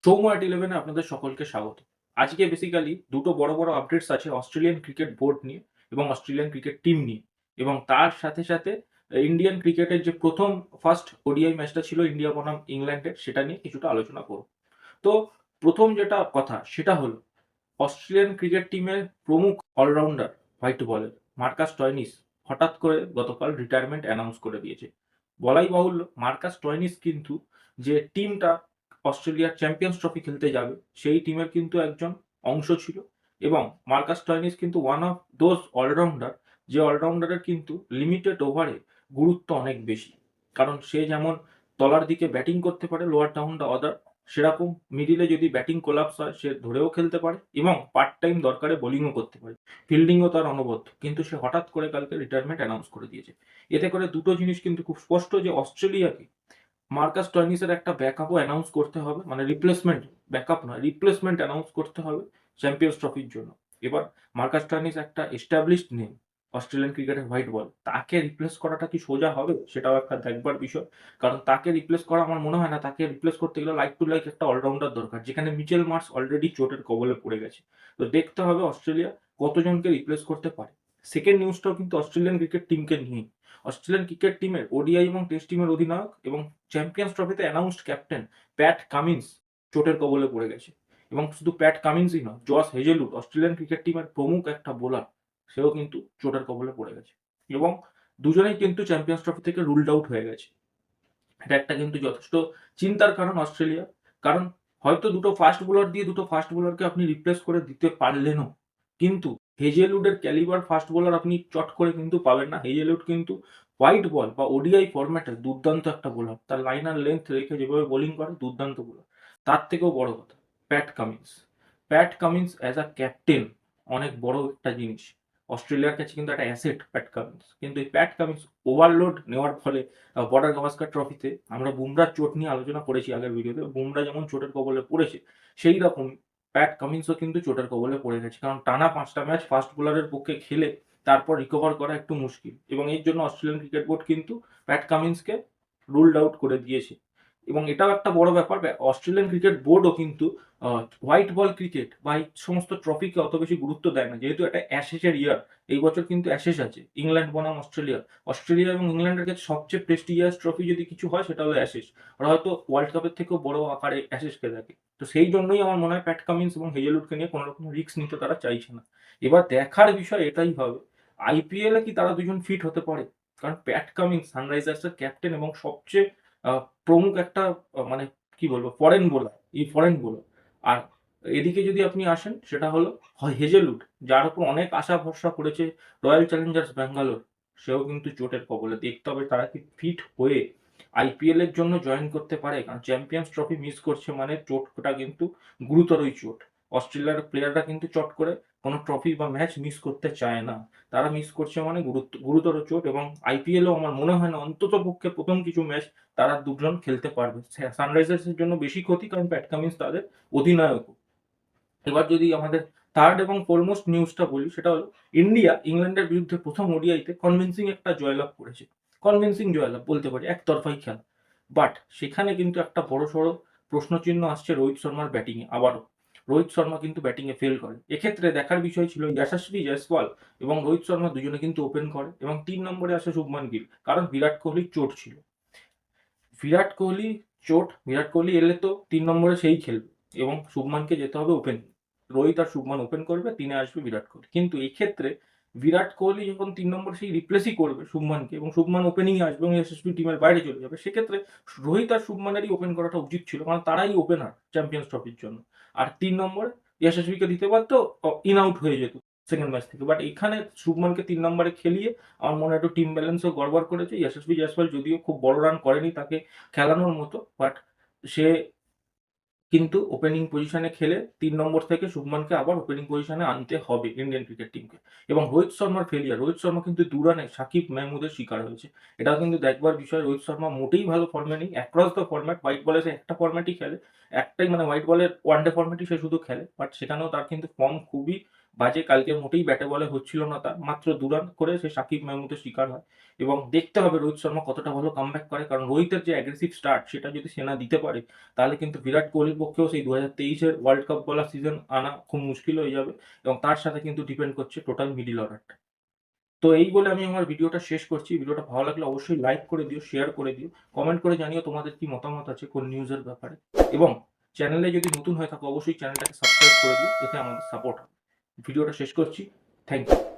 সৌম্য @11 এ আপনাদের সকলকে স্বাগত। আজকে বেসিক্যালি দুটো বড় আপডেটস আছে অস্ট্রেলিয়ান ক্রিকেট বোর্ড নিয়ে এবং অস্ট্রেলিয়ান ক্রিকেট টিম নিয়ে। এবং তার সাথে ইন্ডিয়ান ক্রিকেটের যে ফার্স্ট ওডিআই ম্যাচটা ছিল ইন্ডিয়া বনাম ইংল্যান্ডের সেটা নিয়ে কিছুটা আলোচনা করব। তো ১ম যেটা কথা সেটা হলো অস্ট্রেলিয়ান ক্রিকেট টিমের প্রমুখ অলরাউন্ডার হোয়াইট বলের মার্কাস স্টয়নিস হঠাৎ করে গতকাল রিটায়ারমেন্ট অ্যানাউন্স করে দিয়েছে। বলাই বাহুল্য মার্কাস স্টয়নিস কিন্তু যে টিমটা অস্ট্রেলিয়ার চ্যাম্পিয়ন্স ট্রফি খেলতে যাবে সেই টিমের কিন্তু একজন অংশ ছিল এবং মার্কাস স্টয়নিস কিন্তু ওয়ান অফ দোজ অলরাউন্ডার যে অলরাউন্ডারের কিন্তু লিমিটেড ওভারে গুরুত্ব অনেক বেশি। কারণ সে যেমন তলার দিকে ব্যাটিং করতে পারে লোয়ার ডাউন দ্য অর্ডার, সেরকম মিডিলে যদি ব্যাটিং কোলাপস হয় সে ধরেও খেলতে পারে এবং পার্ট টাইম দরকারে বোলিংও করতে পারে। ফিল্ডিংও তার অনবদ্য। কিন্তু সে হঠাৎ করে কালকে রিটায়ারমেন্ট অ্যানাউন্স করে দিয়েছে। এতে করে দুটো জিনিস কিন্তু খুব স্পষ্ট যে অস্ট্রেলিয়াকে মার্কাস স্টয়নিসের একটা ব্যাকআপও অ্যানাউন্স করতে হবে। মানে রিপ্লেসমেন্ট, ব্যাকআপ নয়, রিপ্লেসমেন্ট অ্যানাউন্স করতে হবে চ্যাম্পিয়ন্স ট্রফির জন্য। এবার মার্কাস স্টয়নিস একটা এস্টাবলিশড নেম অস্ট্রেলিয়ান ক্রিকেটের হোয়াইট বল। তাকে রিপ্লেস করাটা কি সোজা হবে? সেটাও একটা দেখবার বিষয়। কারণ তাকে রিপ্লেস করা আমার মনে হয় না, তাকে রিপ্লেস করতে গেলে লাইক টু লাইক একটা অলরাউন্ডার দরকার। যেখানে মিচেল মার্শ অলরেডি চোটের কবলে পড়ে গেছে। তো দেখতে হবে অস্ট্রেলিয়া কতজনকে রিপ্লেস করতে পারে। সেকেন্ড নিউজটাও কিন্তু অস্ট্রেলিয়ান ক্রিকেট টিমকে নিয়েই। অস্ট্রেলিয়ান ক্রিকেট টিমের ওডিআই এবং টেস্ট টিমের অধিনায়ক এবং চ্যাম্পিয়ন্স ট্রফিতে অ্যানাউন্সড ক্যাপ্টেন প্যাট কামিন্স চোটের কবলে পড়ে গেছে। এবং শুধু প্যাট কামিন্সই নয়, জস হেজেলউড অস্ট্রেলিয়ান ক্রিকেট টিমের প্রমুখ একটা বোলার, সেও কিন্তু চোটের কবলে পড়ে গেছে। এবং দুজনেই কিন্তু চ্যাম্পিয়ন্স ট্রফি থেকে রুলড আউট হয়ে গেছে। এটা একটা কিন্তু যথেষ্ট চিন্তার কারণ অস্ট্রেলিয়া। কারণ হয়তো দুটো ফাস্ট বোলার দিয়ে দুটো ফাস্ট বোলারকে আপনি রিপ্লেস করে দিতে পারলেনও। কিন্তু হেজেলউডের ক্যালিবার ফাস্ট বোলার আপনি চট করে কিন্তু পাবেন না। হেজেলউড কিন্তু হোয়াইট বল বা ওডিআই ফরম্যাটে দুর্দান্ত একটা বোলার। তার লাইনার লেন্থ রেখে যেভাবে বোলিং করে দুর্দান্ত বোলার। তার থেকেও বড় কথা Pat Cummins. Pat Cummins as a captain অনেক বড় একটা জিনিস। অস্ট্রেলিয়ার কাছে কিন্তু একটা অ্যাসেট প্যাট কামিন্স। কিন্তু এই প্যাট কামিন্স ওভারলোড নেওয়ার ফলে বর্ডার গাভাস্কার ট্রফিতে আমরা বুমরার চোট নিয়ে আলোচনা করেছি আগের ভিডিওতে। বুমরা যেমন চোটের কবলে পড়েছে, সেই রকম প্যাট কামিন্সও কিন্তু চোটের কবলে পড়ে গেছে। কারণ টানা ৫ টা ম্যাচ ফাস্ট বোলারের পক্ষে খেলে তারপর রিকভার করা একটু মুশকিল। এবং এর জন্য অস্ট্রেলিয়ান ক্রিকেট বোর্ড কিন্তু প্যাট কামিন্সকে রুলড আউট করে দিয়েছে। এবং এটাও একটা বড় ব্যাপার। অস্ট্রেলিয়ান ক্রিকেট বোর্ডও কিন্তু হোয়াইট বল ক্রিকেট বা এই সমস্ত ট্রফিকে অত বেশি গুরুত্ব দেয় না। যেহেতু এটা অ্যাশেজের ইয়ার, এই বছর কিন্তু অ্যাশেজ আছে। ইংল্যান্ড বনাম অস্ট্রেলিয়া। অস্ট্রেলিয়া এবং ইংল্যান্ডের কাছে সবচেয়ে প্রেস্টিজিয়াস ট্রফি যদি কিছু হয় সেটা হলো অ্যাশেজ। ওরা হয়তো ওয়ার্ল্ড কাপের থেকেও বড় আকারে অ্যাশেজকে দেখে। তো সেই জন্যই আমার মনে হয় প্যাট কামিন্স এবং হেজেলউডকে নিয়ে কোনো রকম রিস্ক নিতে তারা চাইছে না। এবার দেখার বিষয় এটাই হবে, আইপিএল এ কি তারা দুজন ফিট হতে পারে? কারণ প্যাট কামিন্স সানরাইজার্সের ক্যাপ্টেন এবং সবচেয়ে আ প্রমুখ একটা মানে কি বলবো ফরেন বোলার, ফরেন বোলার। আর এদিকে যদি আপনি আসেন সেটা হলো হেজেলউড, যার উপর অনেক আশা ভরসা করেছে রয়্যাল চ্যালেঞ্জার্স ব্যাঙ্গালোর, সেও কিন্তু চোটের কবলে। দেখতে হবে তারা কি ফিট হয়ে আইপিএল এর জন্য জয়েন করতে পারে। কারণ চ্যাম্পিয়ন্স ট্রফি মিস করছে মানে চোটটা কিন্তু গুরুতরই চোট। অস্ট্রেলিয়ার প্লেয়াররা কিন্তু চট করে কোনো ট্রফি বা ম্যাচ মিস করতে চায় না। তারা মিস করছে মানে গুরুতর চোট। এবং আইপিএলেও আমার মনে হয় না অন্ততপক্ষে ১ম কিছু ম্যাচ তারা দুজন খেলতে পারবে। সানরাইজার্সের জন্য বেশি ক্ষতি, কারণ প্যাট কামিন্স তাদের অধিনায়কও। এবার যদি আমাদের থার্ড এবং ফরমোস্ট নিউজটা বলি সেটা হলো ইন্ডিয়া ইংল্যান্ডের বিরুদ্ধে প্রথম ওডিআইতে কনভিন্সিং একটা জয়লাভ করেছে। কনভিন্সিং জয়লাভ বলতে পারি, একতরফাই খেলা। বাট সেখানে কিন্তু একটা বড়সড় প্রশ্নচিহ্ন আসছে রোহিত শর্মার ব্যাটিংয়ে আবারও। রোহিত শর্মা কিন্তু ব্যাটিংয়ে ফেল করে। এক্ষেত্রে দেখার বিষয় ছিল যশস্বী জয়সওয়াল এবং রোহিত শর্মা দুজনে কিন্তু ওপেন করে এবং ৩ নম্বরে আসে শুভমান গিল। কারণ বিরাট কোহলির চোট ছিল। বিরাট কোহলি এলে তো ৩ নম্বরে সেই খেলবে এবং শুভমানকে যেতে হবে ওপেন। রোহিত আর শুভমান ওপেন করবে, ৩ এ আসবে বিরাট কোহলি। কিন্তু এই ক্ষেত্রে বিরাট কোহলি যখন ৩ নম্বরে সেই রিপ্লেসই করবে শুভমানকে এবং শুভমান ওপেনিং এ আসবে এবং যশস্বী টিমের বাইরে চলে যাবে, সেক্ষেত্রে রোহিত আর শুভমানেরই ওপেন করাটা উচিত ছিল। কারণ তারাই ওপেনার চ্যাম্পিয়ন্স ট্রফির জন্য। আর ৩ নম্বরে যশস্বীকে দিতে পারতো, ইন আউট হয়ে যেত সেকেন্ড ম্যাচ থেকে। বাট এখানে শুভমানকে ৩ নম্বরে খেলিয়ে আমার মনে হয় একটু টিম ব্যালেন্সও গড়বড় করেছে। যশস্বী জয়সওয়াল যদিও খুব বড় রান করেনি তাকে খেলানোর মতো, বাট সে কিন্তু ওপেনিং পজিশনে খেলে ৩ নম্বর থেকে শুভমানকে আবার ওপেনিং পজিশনে আনতে হবে ইন্ডিয়ান ক্রিকেট টিমকে। এবং রোহিত শর্মার ফেলিয়ার, রোহিত শর্মা কিন্তু ২ রানে সাকিব মেহমুদের শিকার হয়েছে। এটাও কিন্তু দেখবার বিষয়। রোহিত শর্মা মোটেই ভালো ফর্মে নেই। অ্যাক্রস দ্য ফরম্যাট হোয়াইট বলে সে একটা ফরম্যাটই খেলে। একটাই মানে হোয়াইট বলের ওয়ানডে ফরম্যাটই সে শুধু খেলে। বাট সেখানেও তার কিন্তু ফর্ম খুবই বাজে কালকে মোটেই ব্যাটে বলে হচ্ছিল না তার। মাত্র ২ রান করে সে সাকিব মেহমুদের শিকার হয় এবং দেখতে হবে রোহিত শর্মা কতটা ভালো কামব্যাক করে। কারণ রোহিতের যে অ্যাগ্রেসিভ স্টার্ট সেটা যদি সে না দিতে পারে তাহলে কিন্তু বিরাট কোহলির পক্ষেও সেই ২০২৩ এর ওয়ার্ল্ড কাপ বলা সিজন আনা খুব মুশকিল হয়ে যাবে এবং তার সাথে কিন্তু ডিপেন্ড করছে টোটাল মিডল অর্ডারটা। তো এই বলে আমি আমার ভিডিওটা শেষ করছি। ভিডিওটা ভালো লাগলে অবশ্যই লাইক করে দিও, শেয়ার করে দিও। কমেন্ট করে জানিও তোমাদের কি মতামত আছে কোন নিউজের ব্যাপারে। এবং চ্যানেলে যদি নতুন হয়ে থাকো অবশ্যই চ্যানেলটাকে সাবস্ক্রাইব করে দিও, এতে আমাদের সাপোর্ট হবে। ভিডিওটা শেষ করছি। Thank you.